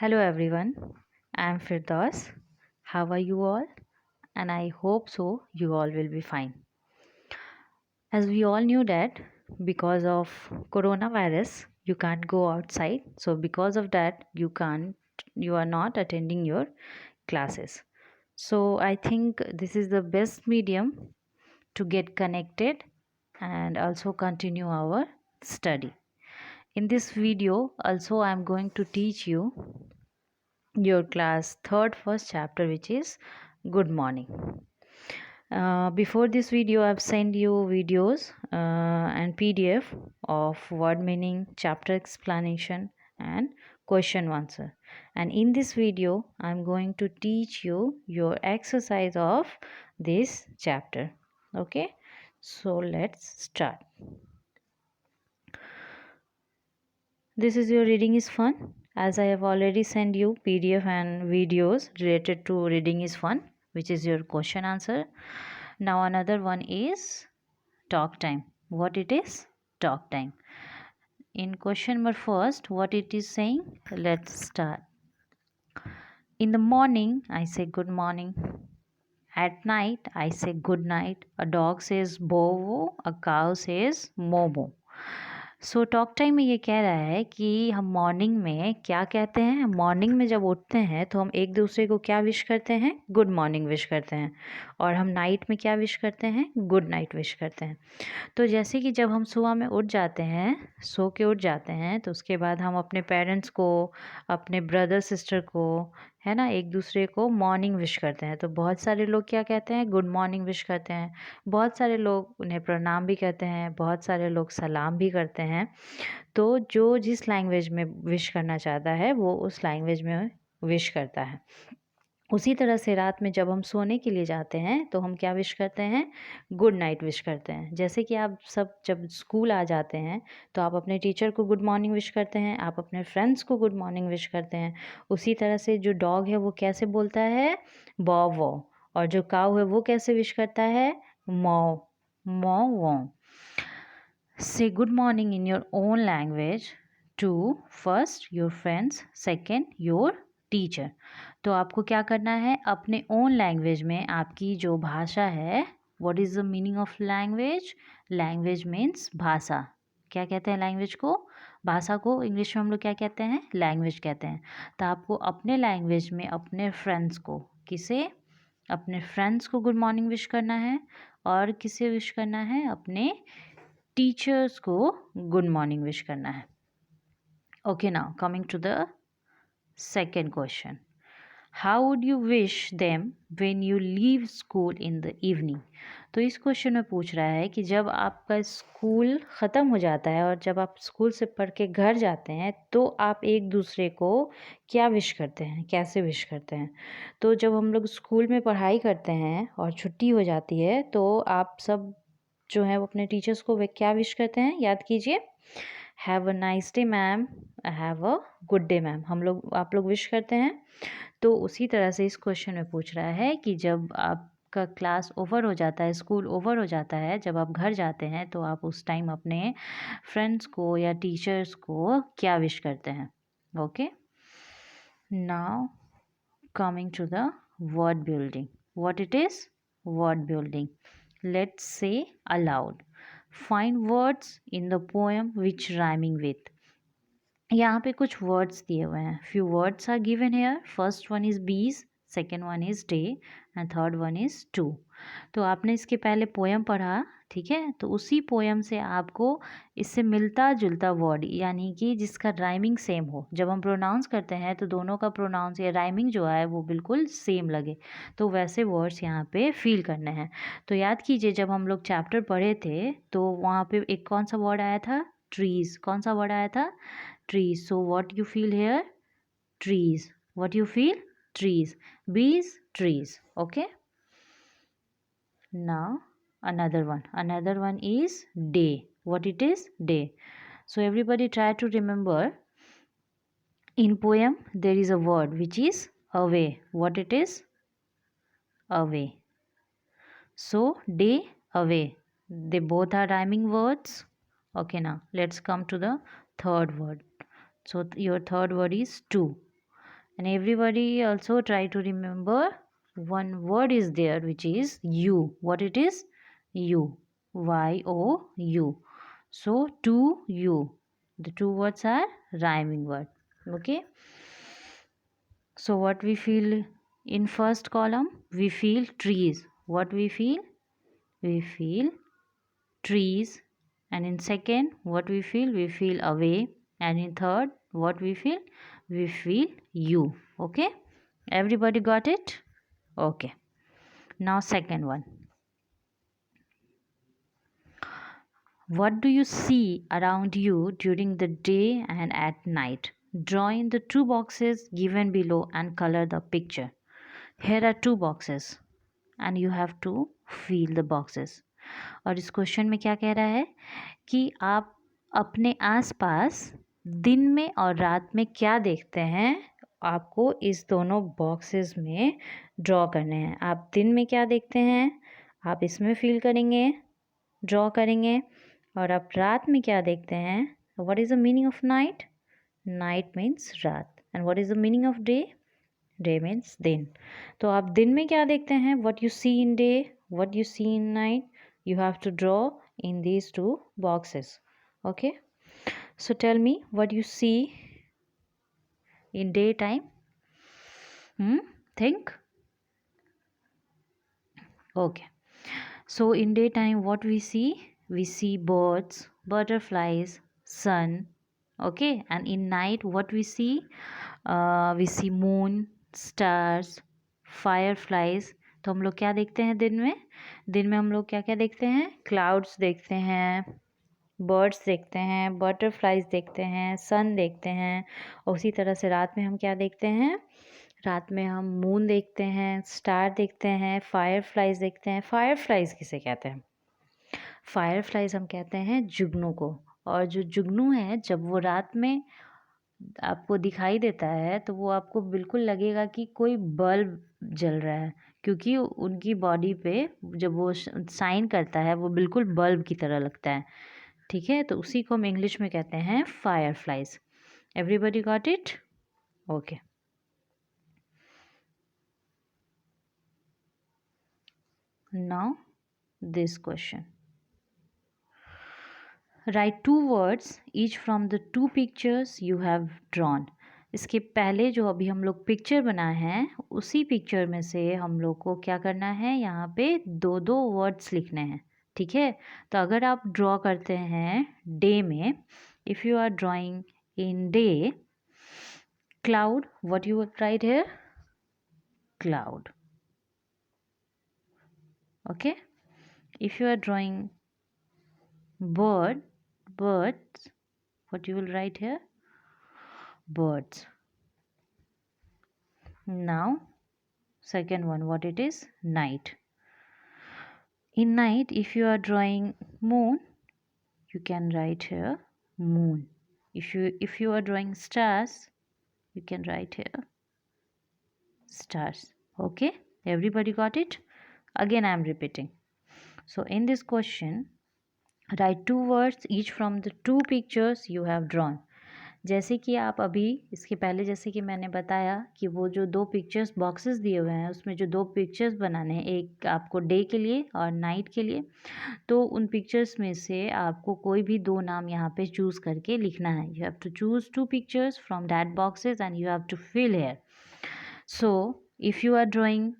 Hello everyone, I am Firdaus. How are you all? And I hope so you all will be fine. As we all knew that because of coronavirus you can't go outside. So because of that you are not attending your classes. So I think this is the best medium to get connected and also continue our study. In this video also I am going to teach you your class third first chapter, which is good morning. Before this video I've sent you videos and PDF of word meaning, chapter explanation and question answer, and in this video I'm going to teach you your exercise of this chapter. Okay, so let's start. This is your reading is fun, as I have already sent you PDF and videos related to reading is fun, which is your question answer. Now another one is talk time. What it is? Talk time. In question number first, what it is saying? Let's start. In the morning, I say good morning. At night, I say good night. A dog says bovo, a cow says momo. So talk time में ये कह रहा है कि हम morning में क्या कहते हैं। मॉर्निंग में जब उठते हैं तो हम एक दूसरे को क्या विश करते हैं? गुड मॉर्निंग विश करते हैं। और हम नाइट में क्या विश करते हैं? गुड नाइट विश करते हैं। तो जैसे कि जब हम सुबह में उठ जाते हैं, सो के उठ जाते हैं, तो उसके बाद हम अपने पेरेंट्स को, अपने ब्रदर सिस्टर को, है ना, एक दूसरे को मॉर्निंग विश करते हैं। तो बहुत सारे लोग क्या कहते हैं? गुड मॉर्निंग विश करते हैं। बहुत सारे लोग उन्हें प्रणाम भी कहते हैं, बहुत सारे लोग सलाम भी करते हैं। तो जो जिस लैंग्वेज में विश करना चाहता है वो उस लैंग्वेज में विश करता है। उसी तरह से रात में जब हम सोने के लिए जाते हैं तो हम क्या विश करते हैं? गुड नाइट विश करते हैं। जैसे कि आप सब जब स्कूल आ जाते हैं तो आप अपने टीचर को गुड मॉर्निंग विश करते हैं, आप अपने फ्रेंड्स को गुड मॉर्निंग विश करते हैं। उसी तरह से जो डॉग है वो कैसे बोलता है? बॉ वॉ। और जो काऊ है वो कैसे विश करता है? मॉ मॉ Waugh. Say good morning in your own language to first your friends, second your teacher. तो आपको क्या करना है? अपने ओन लैंग्वेज में, आपकी जो भाषा है, what is the meaning of language? Language means भाषा। क्या कहते हैं लैंग्वेज को? भाषा को इंग्लिश में हम लोग क्या कहते हैं? लैंग्वेज कहते हैं। तो आपको अपने लैंग्वेज में अपने फ्रेंड्स को, किसे? अपने फ्रेंड्स को गुड मॉर्निंग विश करना है। और किसे विश करना है? अपने टीचर्स को गुड मॉर्निंग विश करना है। Okay, now coming to the second question, how would you wish them when you leave school in the evening. तो इस क्वेश्चन में पूछ रहा है कि जब आपका स्कूल ख़त्म हो जाता है और जब आप स्कूल से पढ़ के घर जाते हैं तो आप एक दूसरे को क्या विश करते हैं, कैसे विश करते हैं। तो जब हम लोग स्कूल में पढ़ाई करते हैं और छुट्टी हो जाती है तो आप सब जो है वो अपने टीचर्स को वे क्या विश करते हैं? याद कीजिए, have a nice day ma'am, have a good day ma'am, आप लोग विश करते हैं। तो उसी तरह से इस क्वेश्चन में पूछ रहा है कि जब आपका क्लास ओवर हो जाता है, स्कूल ओवर हो जाता है, जब आप घर जाते हैं तो आप उस टाइम अपने फ्रेंड्स को या टीचर्स को क्या विश करते हैं। Okay, now coming to the word building, what it is? Word building. Let's say aloud. Find words in the poem which rhyming with. यहाँ पे कुछ वर्ड्स दिए हुए हैं. Few words are given here. First one is bees, second one is day and third one is two. तो आपने इसके पहले पोएम पढ़ा, ठीक है, तो उसी पोएम से आपको इससे मिलता जुलता वर्ड, यानी कि जिसका राइमिंग सेम हो, जब हम प्रोनाउंस करते हैं तो दोनों का प्रोनाउंस या राइमिंग जो है वो बिल्कुल सेम लगे, तो वैसे वर्ड्स यहाँ पे फील करने हैं। तो याद कीजिए, जब हम लोग चैप्टर पढ़े थे तो वहाँ पे एक कौन सा वर्ड आया था? ट्रीज़. कौन सा वर्ड आया था? Trees. So what you feel here? Trees. What you feel? Trees. बीज, trees. Okay, now another one is day. What it is? Day. So everybody try to remember, in poem there is a word which is away. What it is? Away. So day, away, they both are rhyming words. Okay, now let's come to the third word. So your third word is two. And everybody also try to remember one word is there, which is you. What it is? You. Y-O-U. So to you. The two words are rhyming word. Okay. So what we feel in first column? We feel trees. What we feel? We feel trees. And in second, what we feel away. And in third, what we feel you. Okay, everybody got it? Okay, now second one. What do you see around you during the day and at night? Draw in the two boxes given below and color the picture. Here are two boxes and you have to fill the boxes. और इस question में क्या कह रहा है कि आप अपने आसपास दिन में और रात में क्या देखते हैं, आपको इस दोनों बॉक्सेस में ड्रॉ करने हैं. आप दिन में क्या देखते हैं आप इसमें फिल करेंगे, ड्रॉ करेंगे. और आप रात में क्या देखते हैं, what is the meaning of night? Night means रात. And what is the meaning of day? Day means दिन. तो आप दिन में क्या देखते हैं, what you see in day, what you see in night, you have to draw in these two boxes. Okay, so tell me what you see in daytime. Think. Okay, so in daytime what we see birds, butterflies, sun. Okay, and in night what we see moon, stars, fireflies. तो हम लोग क्या देखते हैं दिन में हम लोग क्या क्या देखते हैं, क्लाउड्स देखते हैं, बर्ड्स देखते हैं, बटरफ्लाइज देखते हैं, सन देखते हैं. और उसी तरह से रात में हम क्या देखते हैं, रात में हम मून देखते हैं, स्टार देखते हैं, फायरफ्लाइज देखते हैं. फायरफ्लाइज किसे कहते हैं? फायरफ्लाइज हम कहते हैं जुगनू को. और जो जुगनू है जब वो रात में आपको दिखाई देता है तो वो आपको बिल्कुल लगेगा कि कोई बल्ब जल रहा है, क्योंकि उनकी बॉडी पे जब वो शाइन करता है वो बिल्कुल बल्ब की तरह लगता है. ठीक है, तो उसी को हम इंग्लिश में कहते हैं fireflies. Everybody got it? Okay. Now this question. Write two words each from the two pictures you have drawn. इसके पहले जो अभी हम लोग पिक्चर बनाए हैं उसी पिक्चर में से हम लोग को क्या करना है, यहाँ पे दो दो वर्ड्स लिखने हैं. ठीक है, तो अगर आप ड्रॉ करते हैं डे में, if you are drawing in day, cloud, what you would write here? Cloud. Okay, if you are drawing birds, what you will write here? Birds. Now second one, what it is? Night. In night, if you are drawing moon, you can write here moon. If you are drawing stars, you can write here stars. Okay, everybody got it? Again I am repeating. So in this question, write two words each from the two pictures you have drawn. जैसे कि आप अभी इसके पहले जैसे कि मैंने बताया कि वो जो दो पिक्चर्स बॉक्सेस दिए हुए हैं उसमें जो दो पिक्चर्स बनाने हैं, एक आपको डे के लिए और नाइट के लिए, तो उन पिक्चर्स में से आपको कोई भी दो नाम यहाँ पे चूज़ करके लिखना है. You have to choose two pictures from that boxes and you have to fill here. So if you are drawing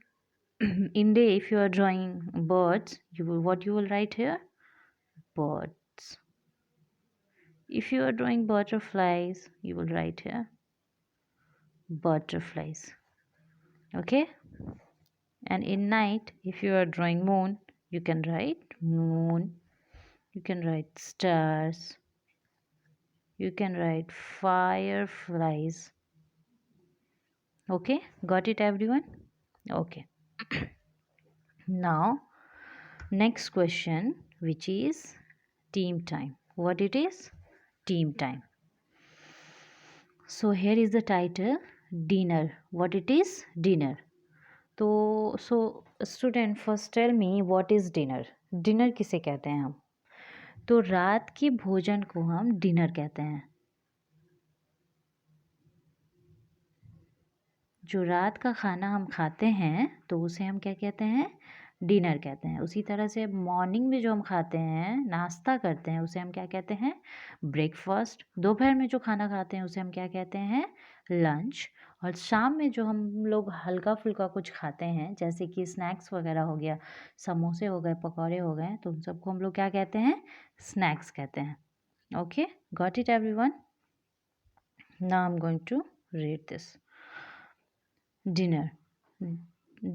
in day, if you are drawing birds, what you will write here? Birds. If you are drawing butterflies, you will write here butterflies. Okay, and in night, if you are drawing moon, you can write moon, you can write stars, you can write fireflies. Okay, got it everyone? Okay. Now next question, which is team time. What it is? Team time. So here is the title, dinner. What it is? Dinner. तो so student, first tell me what is dinner. Dinner किसे कहते हैं हम? तो रात के भोजन को हम डिनर कहते हैं. जो रात का खाना हम खाते हैं तो उसे हम क्या कहते हैं, डिनर कहते हैं। उसी तरह से मॉर्निंग में जो हम खाते हैं, नाश्ता करते हैं, उसे हम क्या कहते हैं, ब्रेकफास्ट। दोपहर में जो खाना खाते हैं उसे हम क्या कहते हैं, लंच। और शाम में जो हम लोग हल्का फुल्का कुछ खाते हैं जैसे कि स्नैक्स वगैरह हो गया, समोसे हो गए, पकौड़े हो गए, तो उन सबको हम लोग क्या कहते हैं, स्नैक्स कहते हैं। Okay, got it everyone? Now I am going to read this. Dinner.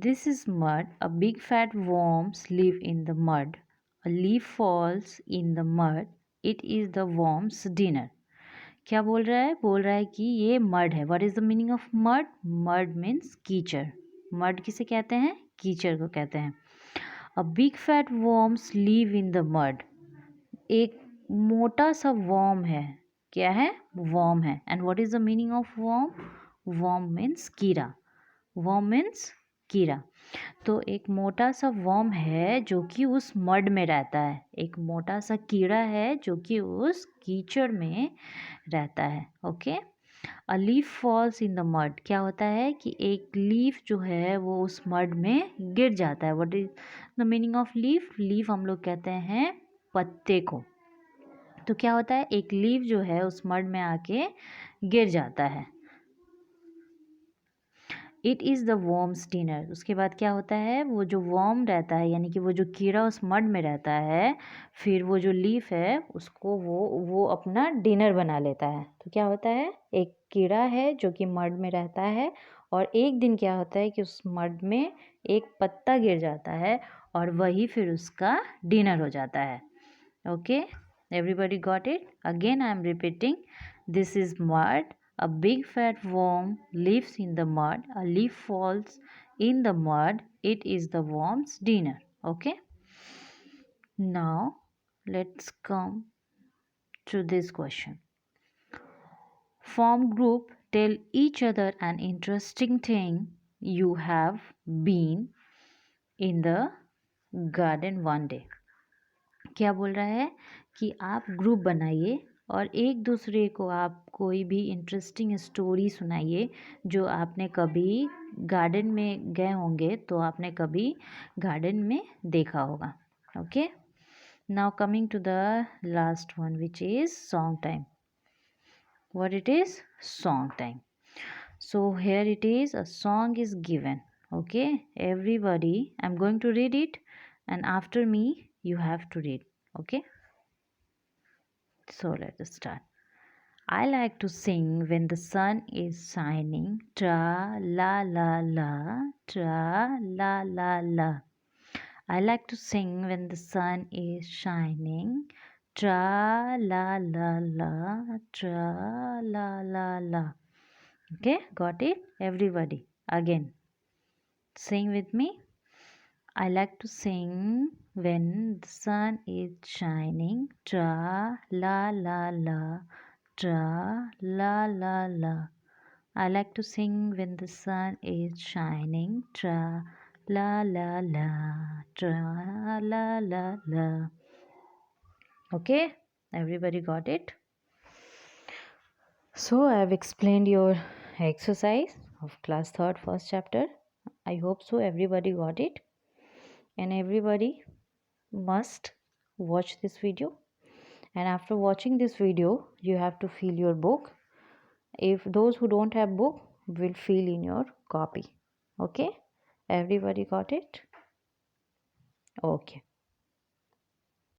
This is mud. A big fat worms live in the mud. A leaf falls in the mud. It is the worm's dinner. क्या बोल रहा है? बोल रहा है कि ये mud है। What is the meaning of mud? Mud means कीचड़। मड किसे कहते हैं? कीचड़ को कहते हैं। A big fat worms live in the mud. एक मोटा सा worm है। क्या है? worm है। And what is the meaning of worm? Worm means कीड़ा। वर्म मीन्स कीड़ा। तो एक मोटा सा वर्म है जो कि उस मड में रहता है। एक मोटा सा कीड़ा है जो कि उस कीचड़ में रहता है। Okay, a leaf falls in the mud. क्या होता है कि एक लीफ जो है वो उस मड में गिर जाता है। What is the meaning of leaf? Leaf हम लोग कहते हैं पत्ते को। तो क्या होता है, एक लीफ जो है उस मड में आके गिर जाता है। It is the worms dinner. उसके बाद क्या होता है, वो जो वर्म रहता है यानी कि वो जो कीड़ा उस मड में रहता है, फिर वो जो लीफ है उसको वो अपना डिनर बना लेता है। तो क्या होता है, एक कीड़ा है जो कि मड में रहता है और एक दिन क्या होता है कि उस मड में एक पत्ता गिर जाता है और वही फिर उसका डिनर हो जाता है। Okay, everybody got it? Again I am repeating, this is mud. A big fat worm lives in the mud. A leaf falls in the mud. It is the worm's dinner. Okay. Now let's come to this question. Form group. Tell each other an interesting thing you have been in the garden one day. क्या बोल रहा है कि आप group बनाइए और एक दूसरे को आप कोई भी इंटरेस्टिंग स्टोरी सुनाइए जो आपने कभी गार्डन में गए होंगे, तो आपने कभी गार्डन में देखा होगा। Okay, now coming to the last one which is song time. What it is? Song time. So here it is, a song is given. Okay, everybody, I'm going to read it and after me you have to read. Okay, so let us start. I like to sing when the sun is shining. Tra la la la, tra la la la. I like to sing when the sun is shining. Tra la la la, tra la la la. Okay, got it? Everybody, again, sing with me. I like to sing when the sun is shining. Tra la la la, tra la la la. I like to sing when the sun is shining. Tra la la la, tra la la la. Okay, everybody got it? So I have explained your exercise of class 3rd first chapter. I hope so everybody got it, and everybody must watch this video, and after watching this video you have to fill your book. If those who don't have book will fill in your copy. Okay, everybody got it? Okay.